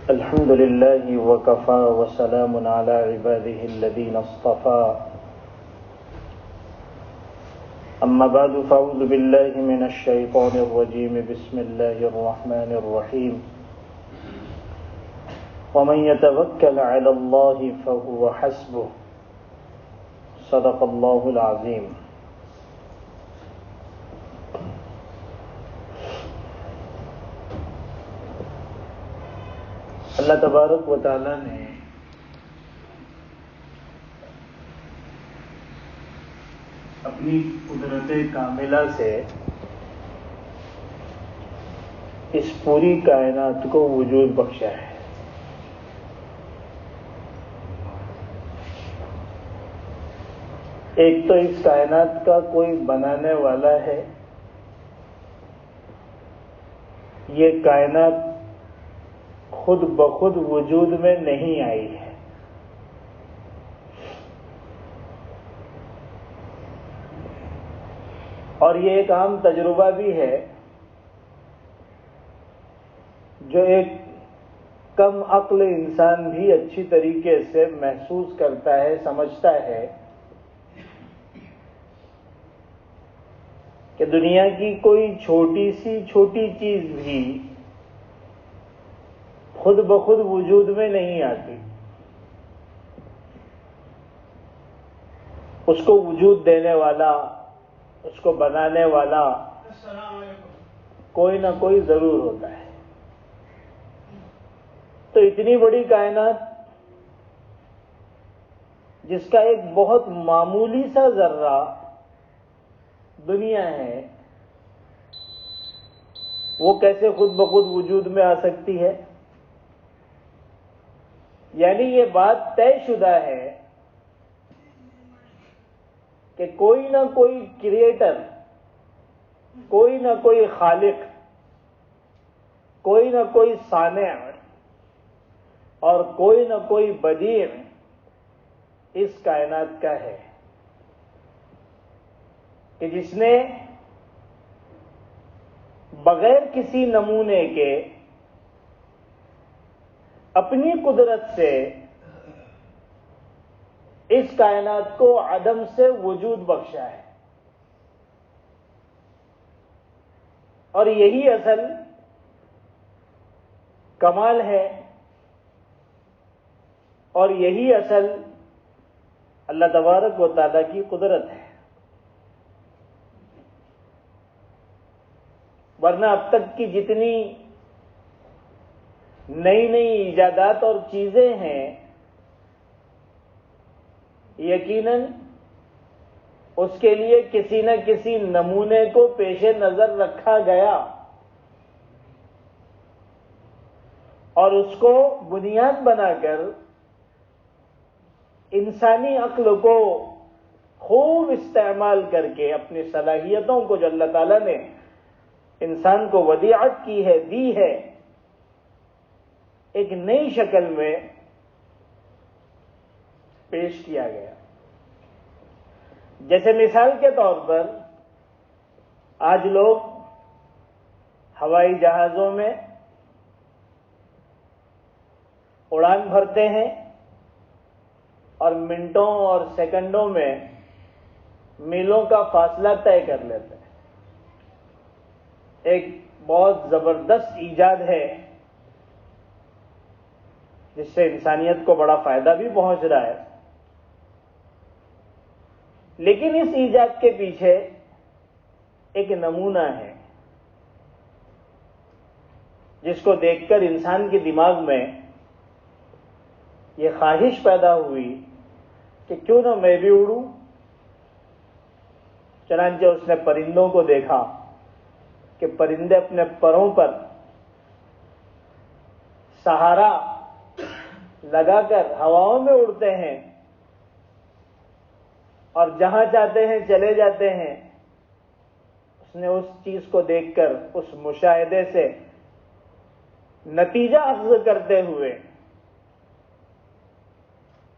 الحمد لله وكفى وسلام على عباده الذين اصطفى أما بعد فأعوذ بالله من الشيطان الرجيم بسم الله الرحمن الرحيم ومن يتوكل على الله فهو حسبه صدق الله العظيم. اللہ تبارک و تعالی نے اپنی قدرت کاملہ سے اس پوری کائنات کو وجود بخشا ہے. ایک تو اس کائنات کا کوئی بنانے والا ہے. یہ کائنات خود بخود وجود میں نہیں آئی ہے. اور یہ ایک عام تجربہ بھی ہے جو ایک کم عقل انسان بھی اچھی طریقے سے محسوس کرتا ہے، سمجھتا ہے کہ دنیا کی کوئی چھوٹی سی چھوٹی چیز بھی خود بخود وجود میں نہیں آتی. اس کو وجود دینے والا، اس کو بنانے والا کوئی نہ کوئی ضرور ہوتا ہے. تو اتنی بڑی کائنات جس کا ایک بہت معمولی سا ذرہ دنیا ہے، وہ کیسے خود بخود وجود میں آ سکتی ہے؟ یعنی یہ بات طے شدہ ہے کہ کوئی نہ کوئی کریٹر، کوئی نہ کوئی خالق، کوئی نہ کوئی صانع اور کوئی نہ کوئی بدیع اس کائنات کا ہے کہ جس نے بغیر کسی نمونے کے اپنی قدرت سے اس کائنات کو عدم سے وجود بخشا ہے. اور یہی اصل کمال ہے اور یہی اصل اللہ تبارک و تعالیٰ کی قدرت ہے. ورنہ اب تک کی جتنی نئی نئی ایجادات اور چیزیں ہیں، یقیناً اس کے لیے کسی نہ کسی نمونے کو پیش نظر رکھا گیا اور اس کو بنیاد بنا کر انسانی عقل کو خوب استعمال کر کے اپنی صلاحیتوں کو جو اللہ تعالیٰ نے انسان کو ودیعت کی ہے، دی ہے، ایک نئی شکل میں پیش کیا گیا. جیسے مثال کے طور پر آج لوگ ہوائی جہازوں میں اڑان بھرتے ہیں اور منٹوں اور سیکنڈوں میں میلوں کا فاصلہ طے کر لیتے ہیں. ایک بہت زبردست ایجاد ہے جس سے انسانیت کو بڑا فائدہ بھی پہنچ رہا ہے. لیکن اس ایجاد کے پیچھے ایک نمونہ ہے جس کو دیکھ کر انسان کے دماغ میں یہ خواہش پیدا ہوئی کہ کیوں نہ میں بھی اڑوں. چنانچہ اس نے پرندوں کو دیکھا کہ پرندے اپنے پروں پر سہارا لگا کر ہواؤں میں اڑتے ہیں اور جہاں چاہتے ہیں چلے جاتے ہیں. اس نے اس چیز کو دیکھ کر، اس مشاہدے سے نتیجہ اخذ کرتے ہوئے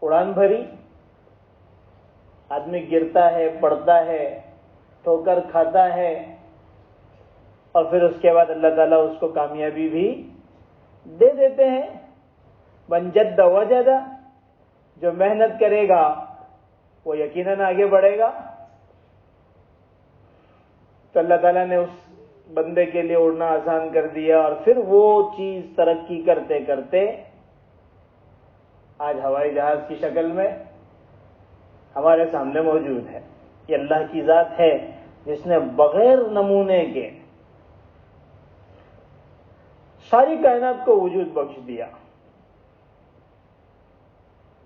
اڑان بھری. آدمی گرتا ہے، پڑتا ہے، ٹھوکر کھاتا ہے اور پھر اس کے بعد اللہ تعالیٰ اس کو کامیابی بھی دے دیتے ہیں. من جد وجد، جو محنت کرے گا وہ یقیناً آگے بڑھے گا. تو اللہ تعالیٰ نے اس بندے کے لیے اڑنا آسان کر دیا، اور پھر وہ چیز ترقی کرتے کرتے آج ہوائی جہاز کی شکل میں ہمارے سامنے موجود ہے. یہ اللہ کی ذات ہے جس نے بغیر نمونے کے ساری کائنات کو وجود بخش دیا.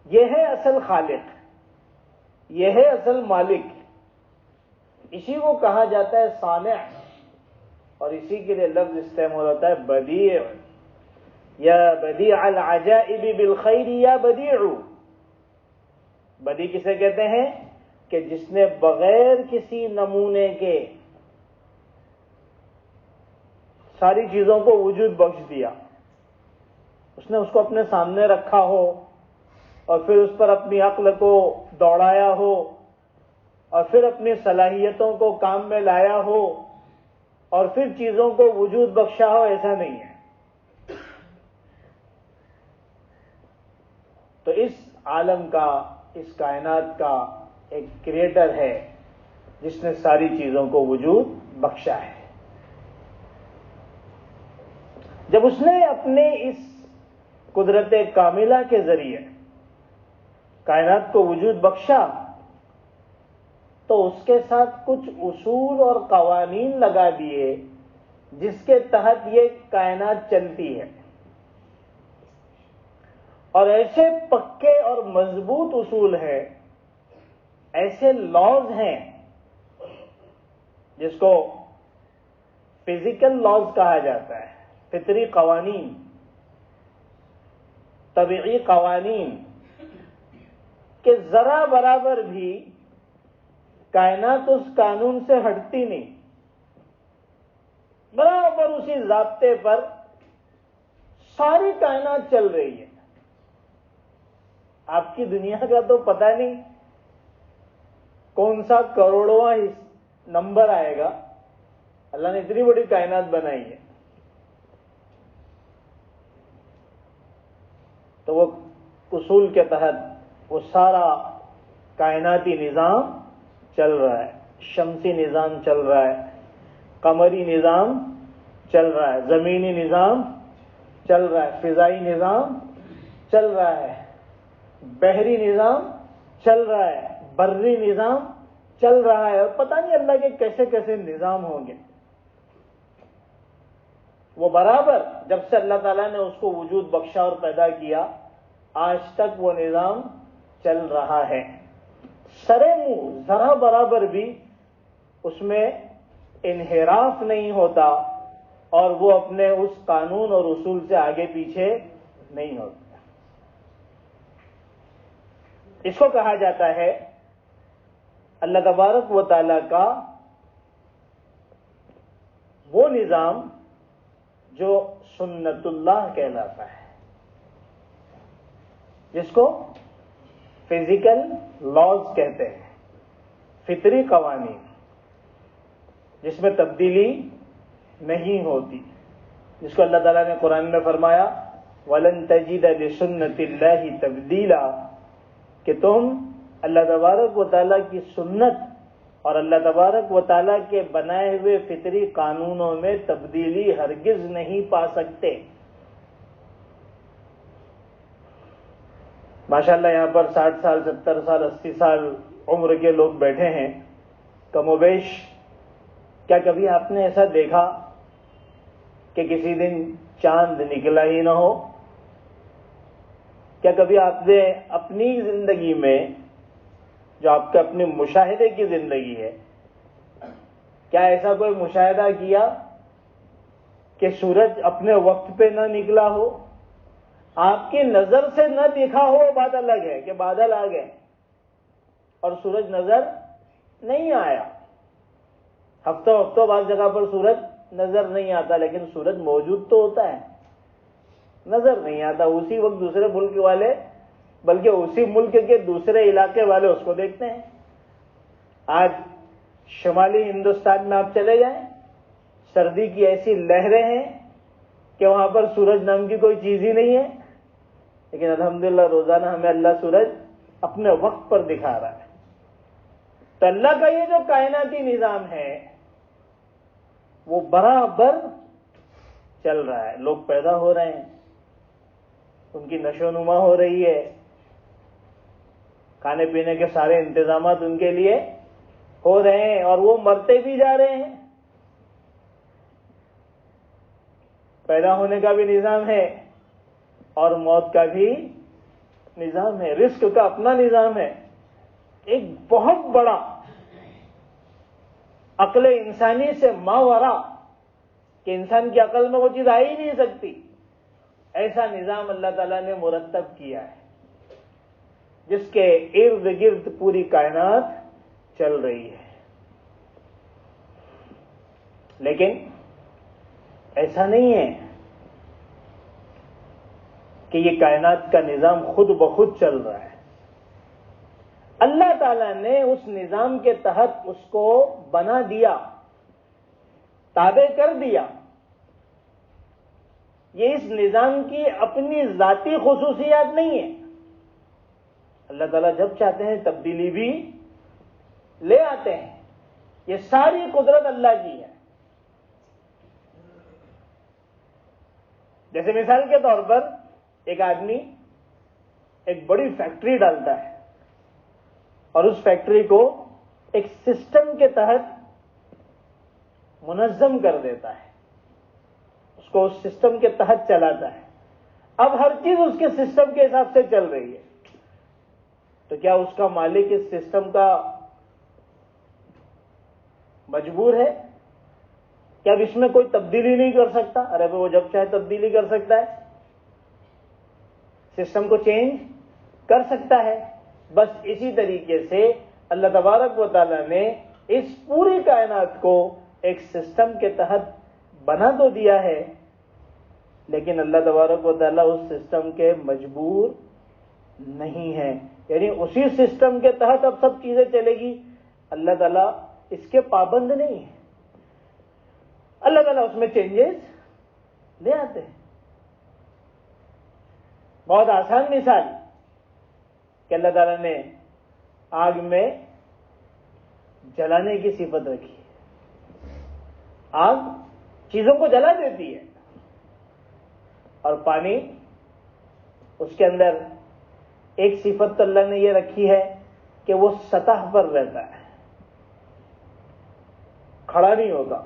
یہ ہے اصل خالق، یہ ہے اصل مالک. اسی کو کہا جاتا ہے صانع، اور اسی کے لیے لفظ استعمال ہوتا ہے بدیع. یا بدیع العجائب بالخیر یا بدیع. بدیع کسے کہتے ہیں؟ کہ جس نے بغیر کسی نمونے کے ساری چیزوں کو وجود بخش دیا. اس نے اس کو اپنے سامنے رکھا ہو اور پھر اس پر اپنی عقل کو دوڑایا ہو اور پھر اپنی صلاحیتوں کو کام میں لایا ہو اور پھر چیزوں کو وجود بخشا ہو، ایسا نہیں ہے. تو اس عالم کا، اس کائنات کا ایک کریٹر ہے جس نے ساری چیزوں کو وجود بخشا ہے. جب اس نے اپنے اس قدرت کاملہ کے ذریعے کائنات کو وجود بخشا تو اس کے ساتھ کچھ اصول اور قوانین لگا دیے جس کے تحت یہ کائنات چلتی ہے. اور ایسے پکے اور مضبوط اصول ہیں، ایسے لاز ہیں جس کو فزیکل لاز کہا جاتا ہے، فطری قوانین، طبیعی قوانین، کہ ذرا برابر بھی کائنات اس قانون سے ہٹتی نہیں، برابر اسی ضابطے پر ساری کائنات چل رہی ہے. آپ کی دنیا کا تو پتہ نہیں کون سا کروڑواں نمبر آئے گا، اللہ نے اتنی بڑی کائنات بنائی ہے. تو وہ اصول کے تحت وہ سارا کائناتی نظام چل رہا ہے. شمسی نظام چل رہا ہے، قمری نظام چل رہا ہے، زمینی نظام چل رہا ہے، فضائی نظام چل رہا ہے، بحری نظام چل رہا ہے، بری نظام چل رہا ہے، اور پتہ نہیں اللہ کے کیسے کیسے نظام ہوں گے. وہ برابر جب سے اللہ تعالیٰ نے اس کو وجود بخشا اور پیدا کیا آج تک وہ نظام چل رہا ہے. سرے منہ ذرا برابر بھی اس میں انحراف نہیں ہوتا اور وہ اپنے اس قانون اور اصول سے آگے پیچھے نہیں ہوتا. اس کو کہا جاتا ہے اللہ تبارک و تعالی کا وہ نظام جو سنت اللہ کہلاتا ہے، جس کو فزیکل لاز کہتے ہیں، فطری قوانین جس میں تبدیلی نہیں ہوتی، جس کو اللہ تعالیٰ نے قرآن میں فرمایا وَلَن تَجِدَ لِسُنَّتِ اللَّهِ تَبْدِيلًا، کہ تم اللہ تبارک و تعالیٰ کی سنت اور اللہ تبارک و تعالیٰ کے بنائے ہوئے فطری قانونوں میں تبدیلی ہرگز نہیں پا سکتے. ماشاءاللہ یہاں پر 60 سال 70 سال 80 سال عمر کے لوگ بیٹھے ہیں کم و بیش. کیا کبھی آپ نے ایسا دیکھا کہ کسی دن چاند نکلا ہی نہ ہو؟ کیا کبھی آپ نے اپنی زندگی میں، جو آپ کے اپنے مشاہدے کی زندگی ہے، کیا ایسا کوئی مشاہدہ کیا کہ سورج اپنے وقت پہ نہ نکلا ہو؟ آپ کی نظر سے نہ دیکھا ہو بات الگ ہے کہ بادل آ گئے اور سورج نظر نہیں آیا. ہفتوں بعض جگہ پر سورج نظر نہیں آتا، لیکن سورج موجود تو ہوتا ہے، نظر نہیں آتا. اسی وقت دوسرے ملک والے، بلکہ اسی ملک کے دوسرے علاقے والے اس کو دیکھتے ہیں. آج شمالی ہندوستان میں آپ چلے جائیں، سردی کی ایسی لہریں ہیں کہ وہاں پر سورج نام کی کوئی چیز ہی نہیں ہے. لیکن الحمدللہ روزانہ ہمیں اللہ سورج اپنے وقت پر دکھا رہا ہے. تو اللہ کا یہ جو کائناتی نظام ہے وہ برابر چل رہا ہے. لوگ پیدا ہو رہے ہیں، ان کی نشو و نما ہو رہی ہے، کھانے پینے کے سارے انتظامات ان کے لیے ہو رہے ہیں، اور وہ مرتے بھی جا رہے ہیں. پیدا ہونے کا بھی نظام ہے اور موت کا بھی نظام ہے، رزق کا اپنا نظام ہے. ایک بہت بڑا عقل انسانی سے ماورا کہ انسان کی عقل میں وہ چیز آ ہی نہیں سکتی، ایسا نظام اللہ تعالیٰ نے مرتب کیا ہے جس کے ارد گرد پوری کائنات چل رہی ہے. لیکن ایسا نہیں ہے کہ یہ کائنات کا نظام خود بخود چل رہا ہے. اللہ تعالیٰ نے اس نظام کے تحت اس کو بنا دیا، تابع کر دیا. یہ اس نظام کی اپنی ذاتی خصوصیات نہیں ہے. اللہ تعالیٰ جب چاہتے ہیں تبدیلی بھی لے آتے ہیں. یہ ساری قدرت اللہ کی ہے. جیسے مثال کے طور پر ایک آدمی ایک بڑی فیکٹری ڈالتا ہے اور اس فیکٹری کو ایک سسٹم کے تحت منظم کر دیتا ہے، اس کو اس سسٹم کے تحت چلاتا ہے. اب ہر چیز اس کے سسٹم کے حساب سے چل رہی ہے. تو کیا اس کا مالک اس سسٹم کا مجبور ہے کہ اب اس میں کوئی تبدیلی نہیں کر سکتا؟ ارے وہ جب چاہے تبدیلی کر سکتا ہے، سسٹم کو چینج کر سکتا ہے. بس اسی طریقے سے اللہ تبارک و تعالیٰ نے اس پوری کائنات کو ایک سسٹم کے تحت بنا تو دیا ہے، لیکن اللہ تبارک و تعالیٰ اس سسٹم کے مجبور نہیں ہے. یعنی اسی سسٹم کے تحت اب سب چیزیں چلے گی، اللہ تعالیٰ اس کے پابند نہیں ہے. اللہ تعالیٰ اس میں چینجز لے آتے ہیں. بہت آسان مثال کہ اللہ تعالیٰ نے آگ میں جلانے کی صفت رکھی ہے. آگ چیزوں کو جلا دیتی ہے، اور پانی اس کے اندر ایک صفت تو اللہ نے یہ رکھی ہے کہ وہ سطح پر رہتا ہے، کھڑا نہیں ہوگا،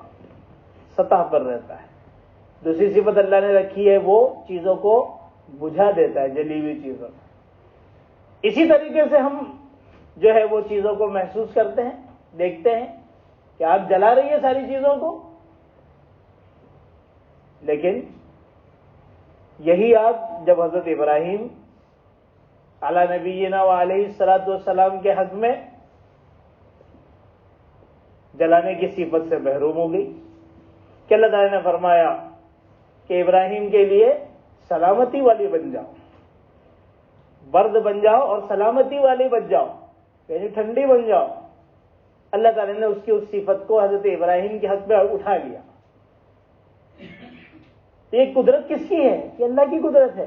سطح پر رہتا ہے. دوسری صفت اللہ نے رکھی ہے وہ چیزوں کو بجھا دیتا ہے، جلی ہوئی چیزوں. اسی طریقے سے ہم جو ہے وہ چیزوں کو محسوس کرتے ہیں، دیکھتے ہیں کہ آگ جلا رہی ہے ساری چیزوں کو، لیکن یہی آگ جب حضرت ابراہیم علی نبینا و علیہ الصلوۃ والسلام کے حق میں جلانے کی صفت سے محروم ہو گئی کہ اللہ تعالیٰ نے فرمایا کہ ابراہیم کے لیے سلامتی والی بن جاؤ، برد بن جاؤ اور سلامتی والی بن جاؤ، یعنی ٹھنڈی بن جاؤ. اللہ تعالیٰ نے اس کی اس صفت کو حضرت ابراہیم کے حق میں اٹھا لیا. یہ قدرت کس کی ہے؟ یہ اللہ کی قدرت ہے.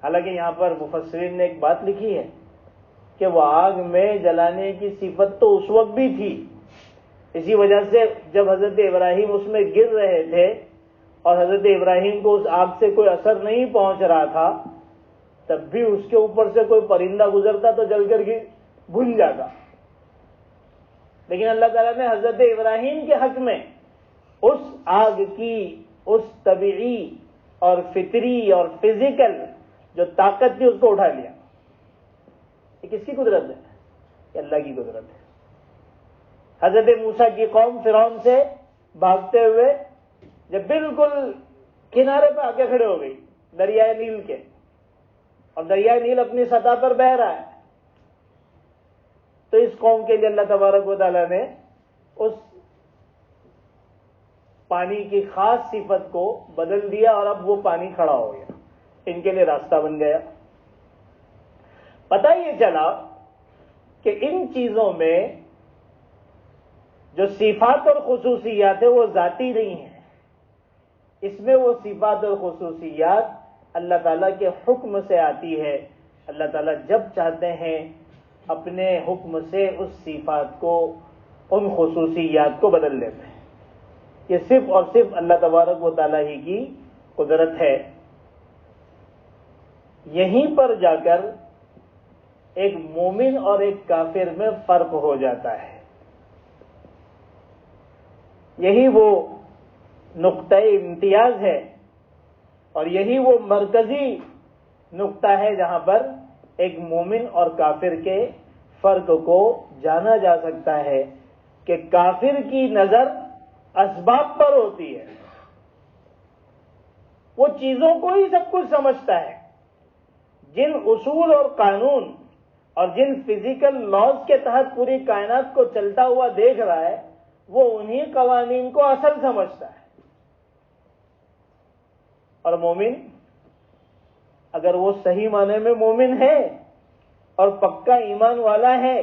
حالانکہ یہاں پر مفسرین نے ایک بات لکھی ہے کہ وہ آگ میں جلانے کی صفت تو اس وقت بھی تھی، اسی وجہ سے جب حضرت ابراہیم اس میں گر رہے تھے اور حضرت ابراہیم کو اس آگ سے کوئی اثر نہیں پہنچ رہا تھا، تب بھی اس کے اوپر سے کوئی پرندہ گزرتا تو جل کر بھن جاتا. لیکن اللہ تعالیٰ نے حضرت ابراہیم کے حق میں اس آگ کی اس طبیعی اور فطری اور فزیکل جو طاقت تھی اس کو اٹھا لیا. یہ کس کی قدرت ہے؟ یہ اللہ کی قدرت ہے. حضرت موسیٰ کی قوم فرعون سے بھاگتے ہوئے جب بالکل کنارے پہ آ کے کھڑے ہو گئی دریائے نیل کے، اور دریائے نیل اپنی سطح پر بہہ رہا ہے، تو اس قوم کے لیے اللہ تبارک و تعالیٰ نے اس پانی کی خاص صفت کو بدل دیا اور اب وہ پانی کھڑا ہو گیا، ان کے لیے راستہ بن گیا. پتہ یہ چلا کہ ان چیزوں میں جو صفات اور خصوصیات ہیں وہ ذاتی نہیں ہیں، اس میں وہ صفات اور خصوصیات اللہ تعالیٰ کے حکم سے آتی ہے. اللہ تعالیٰ جب چاہتے ہیں اپنے حکم سے اس صفات کو، ان خصوصیات کو بدل دیتے ہیں. یہ صرف اور صرف اللہ تبارک و تعالیٰ ہی کی قدرت ہے. یہیں پر جا کر ایک مومن اور ایک کافر میں فرق ہو جاتا ہے. یہی وہ نقطہ امتیاز ہے اور یہی وہ مرکزی نقطہ ہے جہاں پر ایک مومن اور کافر کے فرق کو جانا جا سکتا ہے کہ کافر کی نظر اسباب پر ہوتی ہے. وہ چیزوں کو ہی سب کچھ سمجھتا ہے. جن اصول اور قانون اور جن فزیکل لاز کے تحت پوری کائنات کو چلتا ہوا دیکھ رہا ہے، وہ انہی قوانین کو اصل سمجھتا ہے. اور مومن، اگر وہ صحیح معنی میں مومن ہے اور پکا ایمان والا ہے،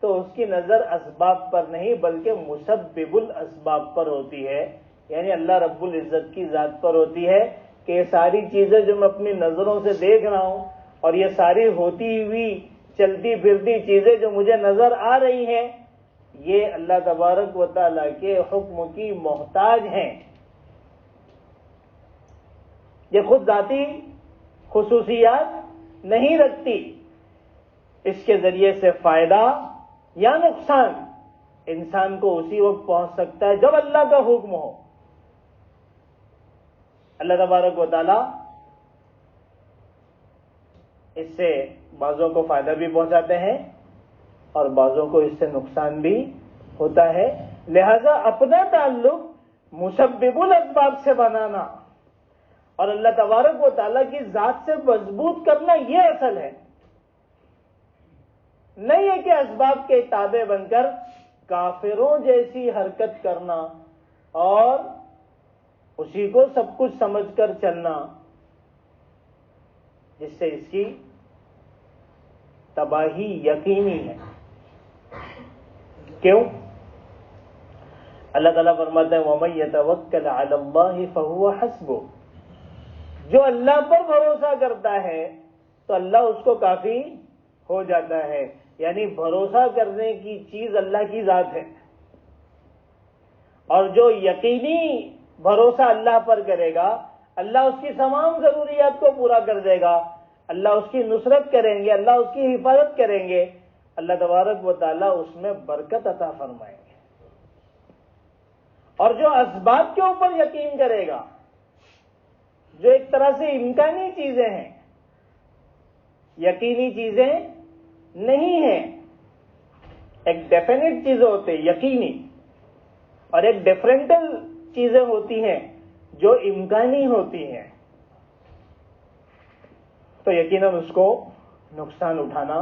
تو اس کی نظر اسباب پر نہیں بلکہ مسبب الاسباب پر ہوتی ہے، یعنی اللہ رب العزت کی ذات پر ہوتی ہے کہ یہ ساری چیزیں جو میں اپنی نظروں سے دیکھ رہا ہوں اور یہ ساری ہوتی ہوئی چلتی پھرتی چیزیں جو مجھے نظر آ رہی ہیں، یہ اللہ تبارک و تعالیٰ کے حکم کی محتاج ہیں. یہ خود ذاتی خصوصیات نہیں رکھتی. اس کے ذریعے سے فائدہ یا نقصان انسان کو اسی وقت پہنچ سکتا ہے جب اللہ کا حکم ہو. اللہ تبارک و تعالیٰ اس سے بعضوں کو فائدہ بھی پہنچاتے ہیں اور بعضوں کو اس سے نقصان بھی ہوتا ہے. لہذا اپنا تعلق مسبب الاسباب سے بنانا اور اللہ تبارک و تعالیٰ کی ذات سے مضبوط کرنا، یہ اصل ہے. نہیں ہے کہ اسباب کے تابع بن کر کافروں جیسی حرکت کرنا اور اسی کو سب کچھ سمجھ کر چلنا، جس سے اس کی تباہی یقینی ہے. کیوں؟ اللہ تعالیٰ فرماتے ہیں وَمَن يَتَوَكَّلْ عَلَى اللَّهِ فَهُوَ حَسْبُهُ. جو اللہ پر بھروسہ کرتا ہے تو اللہ اس کو کافی ہو جاتا ہے. یعنی بھروسہ کرنے کی چیز اللہ کی ذات ہے، اور جو یقینی بھروسہ اللہ پر کرے گا اللہ اس کی تمام ضروریات کو پورا کر دے گا. اللہ اس کی نصرت کریں گے، اللہ اس کی حفاظت کریں گے، اللہ تبارک و تعالیٰ اس میں برکت عطا فرمائیں گے. اور جو اسباب کے اوپر یقین کرے گا، جو ایک طرح سے امکانی چیزیں ہیں، یقینی چیزیں نہیں ہیں. ایک ڈیفینٹ چیزیں ہوتی ہیں یقینی، اور ایک ڈیفرنٹل چیزیں ہوتی ہیں جو امکانی ہوتی ہیں، تو یقیناً اس کو نقصان اٹھانا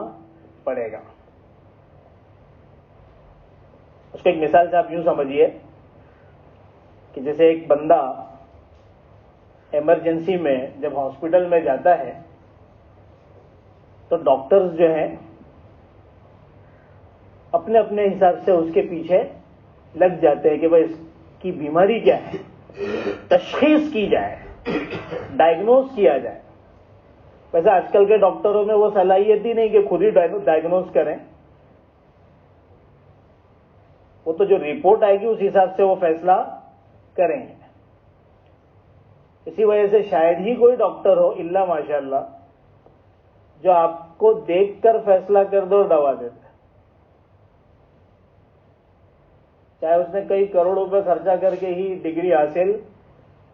پڑے گا. اس کو ایک مثال سے آپ یوں سمجھیے کہ جیسے ایک بندہ ایمرجنسی میں جب ہاسپٹل میں جاتا ہے تو ڈاکٹرز جو ہیں اپنے اپنے حساب سے اس کے پیچھے لگ جاتے ہیں کہ بھائی اس کی بیماری کیا ہے، تشخیص کی جائے، ڈائگنوز کیا جائے. ویسے آج کل کے ڈاکٹروں میں وہ صلاحیت ہی نہیں کہ خود ہی ڈائگنوز کریں. وہ تو جو رپورٹ آئے گی اس حساب سے وہ فیصلہ کریں گے. اسی وجہ سے شاید ہی کوئی ڈاکٹر ہو الا ماشاء اللہ جو آپ کو دیکھ کر فیصلہ کر دو اور دوا دیتا ہے، چاہے اس نے کئی کروڑ روپے خرچہ کر کے ہی ڈگری حاصل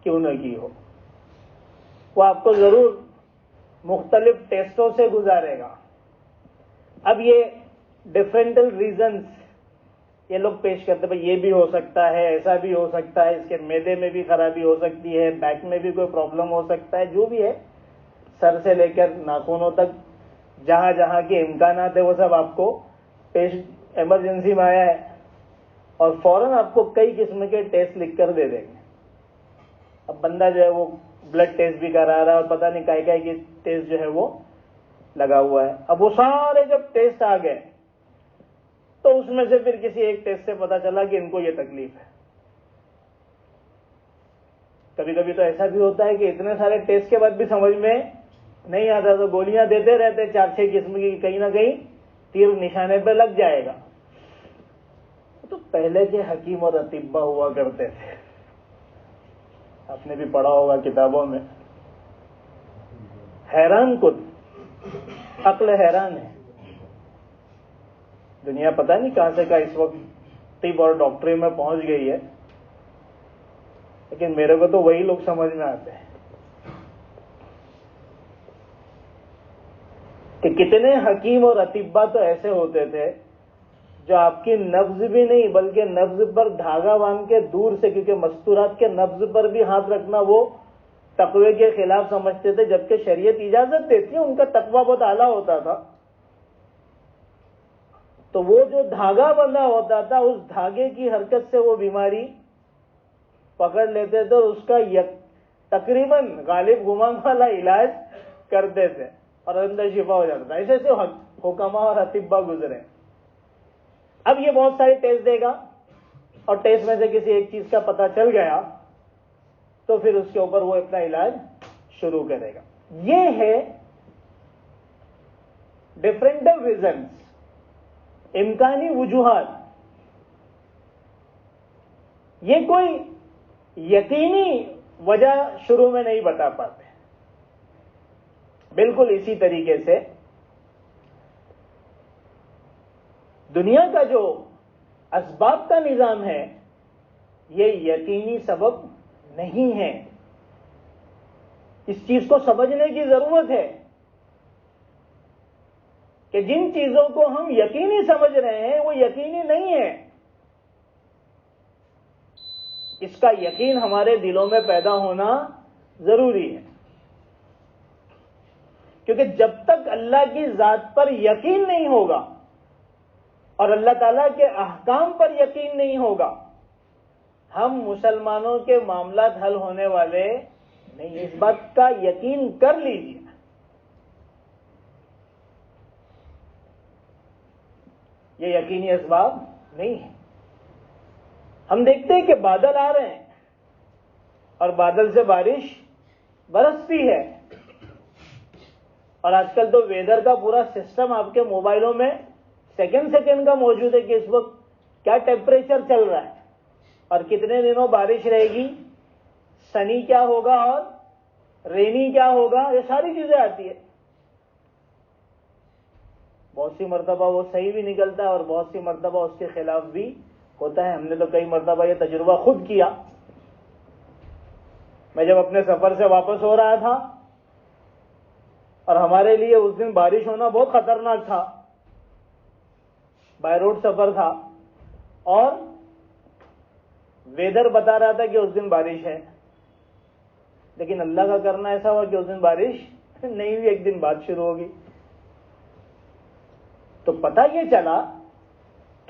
کیوں نہ کی ہو. وہ آپ کو ضرور مختلف ٹیسٹوں سے گزارے گا. اب یہ ڈفرینٹل ریزنز یہ لوگ پیش کرتے ہیں، یہ بھی ہو سکتا ہے، ایسا بھی ہو سکتا ہے، اس کے معدے میں بھی خرابی ہو سکتی ہے، بیک میں بھی کوئی پرابلم ہو سکتا ہے. جو بھی ہے، سر سے لے کر ناخنوں تک جہاں جہاں کے امکانات ہیں وہ سب آپ کو پیش ایمرجنسی میں آیا ہے اور فوراً آپ کو کئی قسم کے ٹیسٹ لکھ کر دے دیں گے. اب بندہ جو ہے وہ بلڈ ٹیسٹ بھی کرا رہا ہے اور پتہ نہیں کائے کہ ٹیسٹ جو ہے وہ لگا ہوا ہے. اب وہ سارے جب ٹیسٹ آ گئے تو اس میں سے پھر کسی ایک ٹیسٹ سے پتا چلا کہ ان کو یہ تکلیف ہے. کبھی کبھی تو ایسا بھی ہوتا ہے کہ اتنے سارے ٹیسٹ کے بعد بھی سمجھ میں نہیں آتا تو گولیاں دیتے رہتے 4-6 قسم کی، کہیں نہ کہیں تیر نشانے پہ لگ جائے گا. تو پہلے کے حکیم اور اطباء ہوا کرتے تھے، آپ نے بھی پڑھا ہوگا کتابوں میں. حیران کن، عقل حیران ہے. دنیا پتہ نہیں کہاں سے کہاں اس وقت طب اور ڈاکٹری میں پہنچ گئی ہے، لیکن میرے کو تو وہی لوگ سمجھ میں آتے ہیں کہ کتنے حکیم اور اطباء تو ایسے ہوتے تھے جو آپ کی نبض بھی نہیں بلکہ نبض پر دھاگا باندھ کے دور سے، کیونکہ مستورات کے نبض پر بھی ہاتھ رکھنا وہ تقوی کے خلاف سمجھتے تھے، جبکہ شریعت اجازت دیتی ہے، ان کا تقوی بہت اعلیٰ ہوتا تھا. تو وہ جو دھاگا بندھا ہوتا تھا اس دھاگے کی حرکت سے وہ بیماری پکڑ لیتے تھے اور اس کا تقریباً غالب گمان والا علاج کرتے تھے اور اندر شفا ہو جاتا تھا. ایسے ایسے حکما اور اطباء گزرے. اب یہ بہت سارے ٹیسٹ دے گا اور ٹیسٹ میں سے کسی ایک چیز کا پتہ چل گیا تو پھر اس کے اوپر وہ اپنا علاج شروع کرے گا. یہ ہے ڈفرینٹ ریزنس، امکانی وجوہات. یہ کوئی یقینی وجہ شروع میں نہیں بتا پاتے. بالکل اسی طریقے سے دنیا کا جو اسباب کا نظام ہے یہ یقینی سبب نہیں ہے. اس چیز کو سمجھنے کی ضرورت ہے کہ جن چیزوں کو ہم یقینی سمجھ رہے ہیں وہ یقینی نہیں ہے. اس کا یقین ہمارے دلوں میں پیدا ہونا ضروری ہے، کیونکہ جب تک اللہ کی ذات پر یقین نہیں ہوگا اور اللہ تعالیٰ کے احکام پر یقین نہیں ہوگا ہم مسلمانوں کے معاملات حل ہونے والے نہیں. اس بات کا یقین کر لیجیے. یہ یقینی اسباب نہیں ہے. ہم دیکھتے ہیں کہ بادل آ رہے ہیں اور بادل سے بارش برستی ہے، اور آج کل تو ویدر کا پورا سسٹم آپ کے موبائلوں میں سیکنڈ کا موجود ہے کہ اس وقت کیا ٹیمپریچر چل رہا ہے اور کتنے دنوں بارش رہے گی، سنی کیا ہوگا اور رینی کیا ہوگا، یہ ساری چیزیں آتی ہے. بہت سی مرتبہ وہ صحیح بھی نکلتا ہے اور بہت سی مرتبہ اس کے خلاف بھی ہوتا ہے. ہم نے تو کئی مرتبہ یہ تجربہ خود کیا. میں جب اپنے سفر سے واپس ہو رہا تھا اور ہمارے لیے اس دن بارش ہونا بہت خطرناک تھا، بائی روڈ سفر تھا اور ویدر بتا رہا تھا کہ اس دن بارش ہے، لیکن اللہ کا کرنا ایسا ہوا کہ اس دن بارش نہیں ہوئی، ایک دن بعد شروع ہوگی. تو پتہ یہ چلا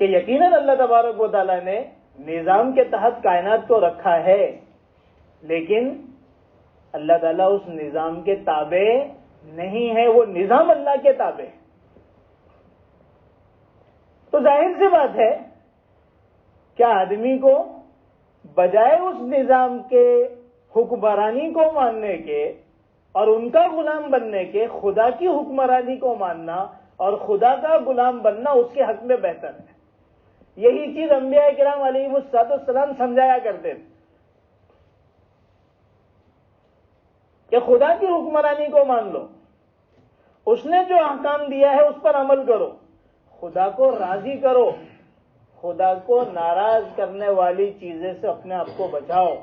کہ یقیناً اللہ تبارک و تعالیٰ نے نظام کے تحت کائنات کو رکھا ہے، لیکن اللہ تعالیٰ اس نظام کے تابع نہیں ہے، وہ نظام اللہ کے تابع ہے. تو ظاہر سی بات ہے کیا آدمی کو بجائے اس نظام کے حکمرانی کو ماننے کے اور ان کا غلام بننے کے خدا کی حکمرانی کو ماننا اور خدا کا غلام بننا اس کے حق میں بہتر ہے. یہی چیز انبیاء کرام علیہ السلام سمجھایا کرتے تھے کہ خدا کی حکمرانی کو مان لو، اس نے جو احکام دیا ہے اس پر عمل کرو، خدا کو راضی کرو، خدا کو ناراض کرنے والی چیزیں سے اپنے آپ کو بچاؤ،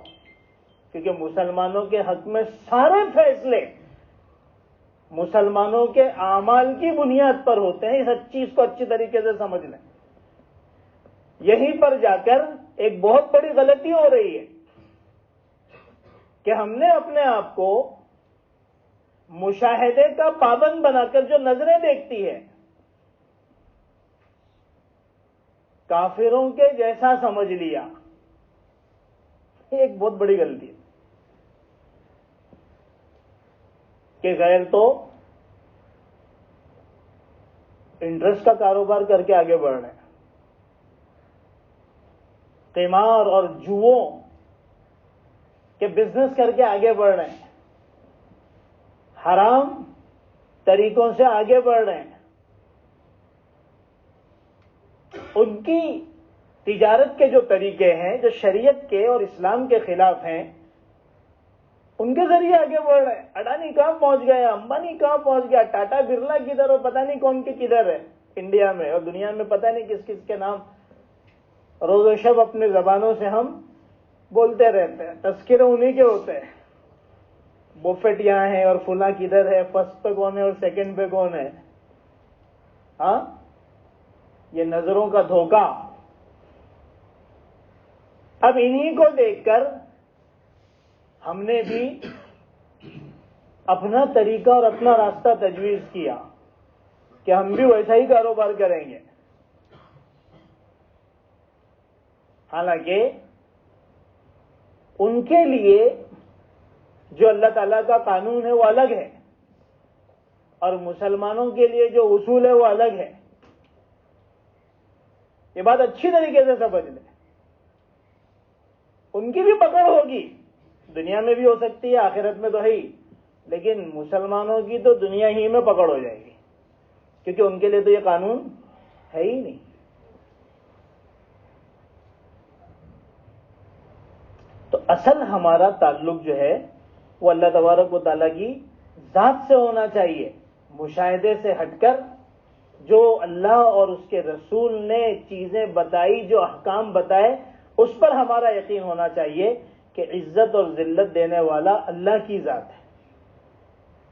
کیونکہ مسلمانوں کے حق میں سارے فیصلے مسلمانوں کے اعمال کی بنیاد پر ہوتے ہیں. اس چیز کو اچھی طریقے سے سمجھ لیں. یہیں پر جا کر ایک بہت بڑی غلطی ہو رہی ہے کہ ہم نے اپنے آپ کو مشاہدے کا پابند بنا کر جو نظریں دیکھتی ہے کافروں کے جیسا سمجھ لیا. یہ ایک بہت بڑی غلطی ہے کہ غیر تو انٹرسٹ کا کاروبار کر کے آگے بڑھ رہے ہیں، قمار اور جوؤں کہ بزنس کر کے آگے بڑھ رہے ہیں، حرام طریقوں سے آگے بڑھ رہے ہیں، ان کی تجارت کے جو طریقے ہیں جو شریعت کے اور اسلام کے خلاف ہیں، ان کے ذریعے آگے بڑھ رہے ہیں۔ اڈانی کہاں پہنچ گیا، امبانی کہاں پہنچ گیا، ٹاٹا برلا کدھر اور پتہ نہیں کون کے کدھر ہے انڈیا میں اور دنیا میں، پتہ نہیں کس کس کے نام روز و شب اپنے زبانوں سے ہم بولتے رہتے ہیں، تذکرے انہی کے ہوتے ہیں۔ بوفٹ یہاں ہے اور فلاں کدھر ہے، فرسٹ پہ کون ہے اور سیکنڈ پہ کون ہے۔ ہاں، یہ نظروں کا دھوکہ۔ اب انہی کو دیکھ کر ہم نے بھی اپنا طریقہ اور اپنا راستہ تجویز کیا کہ ہم بھی ویسا ہی کاروبار کریں گے۔ حالانکہ ان کے لیے جو اللہ تعالیٰ کا قانون ہے وہ الگ ہے، اور مسلمانوں کے لیے جو اصول ہے وہ الگ ہے۔ یہ بات اچھی طریقے سے سمجھ لیں۔ ان کی بھی پکڑ ہوگی، دنیا میں بھی ہو سکتی ہے، آخرت میں تو ہے ہی، لیکن مسلمانوں کی تو دنیا ہی میں پکڑ ہو جائے گی، کیونکہ ان کے لیے تو یہ قانون ہے ہی نہیں۔ تو اصل ہمارا تعلق جو ہے وہ اللہ تبارک و تعالیٰ کی ذات سے ہونا چاہیے، مشاہدے سے ہٹ کر جو اللہ اور اس کے رسول نے چیزیں بتائی، جو احکام بتائے، اس پر ہمارا یقین ہونا چاہیے کہ عزت اور ذلت دینے والا اللہ کی ذات ہے،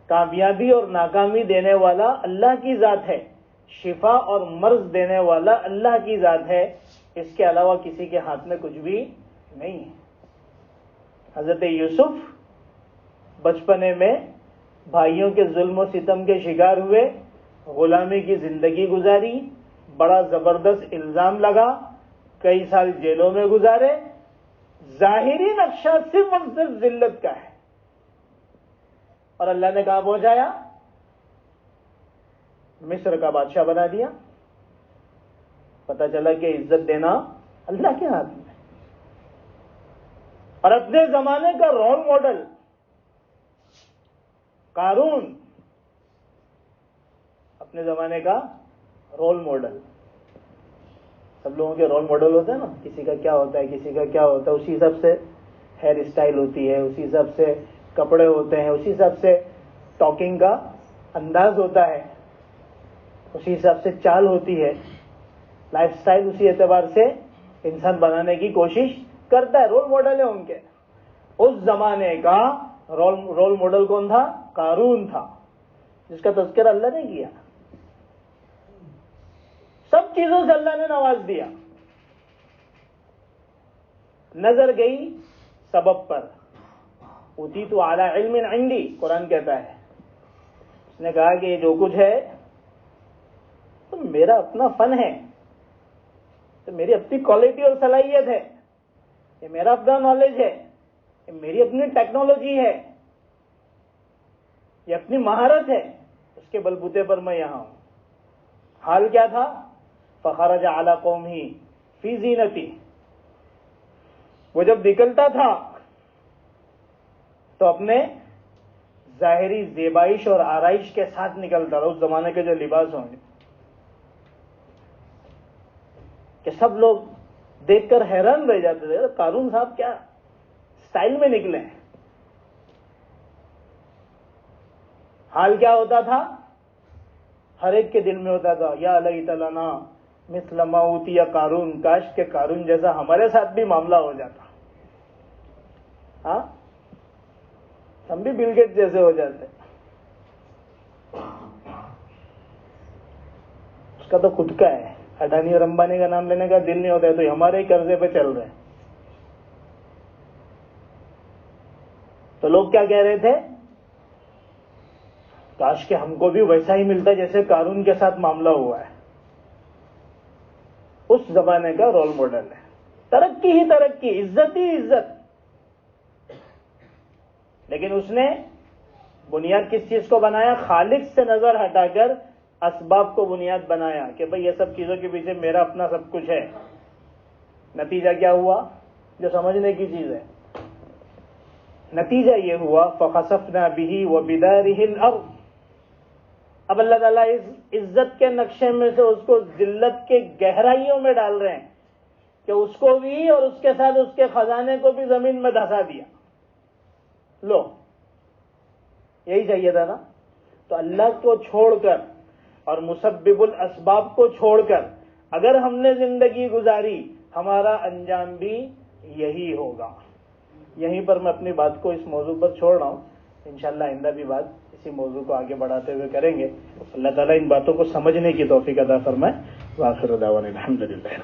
کامیابی اور ناکامی دینے والا اللہ کی ذات ہے، شفا اور مرض دینے والا اللہ کی ذات ہے، اس کے علاوہ کسی کے ہاتھ میں کچھ بھی نہیں ہے۔ حضرت یوسف بچپنے میں بھائیوں کے ظلم و ستم کے شکار ہوئے، غلامی کی زندگی گزاری، بڑا زبردست الزام لگا، کئی سال جیلوں میں گزارے، ظاہری نقشہ صرف اور صرف ذلت کا ہے، اور اللہ نے کہاں پہنچایا؟ مصر کا بادشاہ بنا دیا۔ پتہ چلا کہ عزت دینا اللہ کے ہاتھ میں۔ اور اپنے زمانے کا رول ماڈل قارون، اپنے زمانے کا رول ماڈل۔ سب لوگوں کے رول ماڈل ہوتے ہیں نا، کسی کا کیا ہوتا ہے، کسی کا کیا ہوتا ہے، اسی حساب سے ہیئر اسٹائل ہوتی ہے، اسی حساب سے کپڑے ہوتے ہیں، اسی حساب سے ٹاکنگ کا انداز ہوتا ہے، اسی حساب سے چال ہوتی ہے، لائف سٹائل اسی اعتبار سے انسان بنانے کی کوشش کرتا ہے۔ رول ماڈل ہے ان کے۔ اس زمانے کا رول ماڈل کون تھا؟ قارون تھا، جس کا تذکرہ اللہ نے کیا۔ سب چیزوں سے اللہ نے نواز دیا، نظر گئی سبب پر۔ اوتیت علی علم عندی، قرآن کہتا ہے، اس نے کہا کہ یہ جو کچھ ہے تو میرا اپنا فن ہے، تو میری اپنی کوالٹی اور صلاحیت ہے، یہ میرا اپنا نالج ہے، یہ میری اپنی ٹیکنالوجی ہے، یہ اپنی مہارت ہے، اس کے بلبوتے پر میں یہاں ہوں۔ حال کیا تھا؟ فخرج علی قومہ فی زینتی، وہ جب نکلتا تھا تو اپنے ظاہری زیبائش اور آرائش کے ساتھ نکلتا تھا، اس زمانے کے جو لباس ہوں گے کہ سب لوگ دیکھ کر حیران رہ جاتے تھے، قارون صاحب کیا سٹائل میں نکلے ہیں۔ حال کیا ہوتا تھا؟ ہر ایک کے دل میں ہوتا تھا، یا لیت لنا مثل ما اوتی قارون، کاش کہ قارون جیسا ہمارے ساتھ بھی معاملہ ہو جاتا، ہاں ہم بھی بل گیٹس جیسے ہو جاتے۔ اس کا تو خود کا ہے، اڈانی اور امبانی کا نام لینے کا دل نہیں ہوتا ہے، تو ہمارے ہی قرضے پہ چل رہے ہیں۔ تو لوگ کیا کہہ رہے تھے؟ کاش کہ ہم کو بھی ویسا ہی ملتا جیسے قارون کے ساتھ معاملہ ہوا ہے۔ اس زمانے کا رول ماڈل ہے، ترقی ہی ترقی، عزت ہی عزت۔ لیکن اس نے بنیاد کس چیز کو بنایا؟ خالق سے نظر ہٹا کر اسباب کو بنیاد بنایا کہ بھئی یہ سب چیزوں کے پیچھے میرا اپنا سب کچھ ہے۔ نتیجہ کیا ہوا؟ جو سمجھنے کی چیز ہے، نتیجہ یہ ہوا فخسفنا به وبداره الارض. اب اللہ تعالیٰ اس عزت کے نقشے میں سے اس کو ذلت کے گہرائیوں میں ڈال رہے ہیں کہ اس کو بھی اور اس کے ساتھ اس کے خزانے کو بھی زمین میں دھسا دیا. لو یہی چاہیے تھا نا. تو اللہ کو چھوڑ کر اور مسبب الاسباب کو چھوڑ کر اگر ہم نے زندگی گزاری ہمارا انجام بھی یہی ہوگا. یہیں پر میں اپنی بات کو اس موضوع پر چھوڑ رہا ہوں. انشاءاللہ آئندہ بھی بات اسی موضوع کو آگے بڑھاتے ہوئے کریں گے. اللہ تعالیٰ ان باتوں کو سمجھنے کی توفیق عطا فرمائے. وآخر دعوانا الحمدللہ.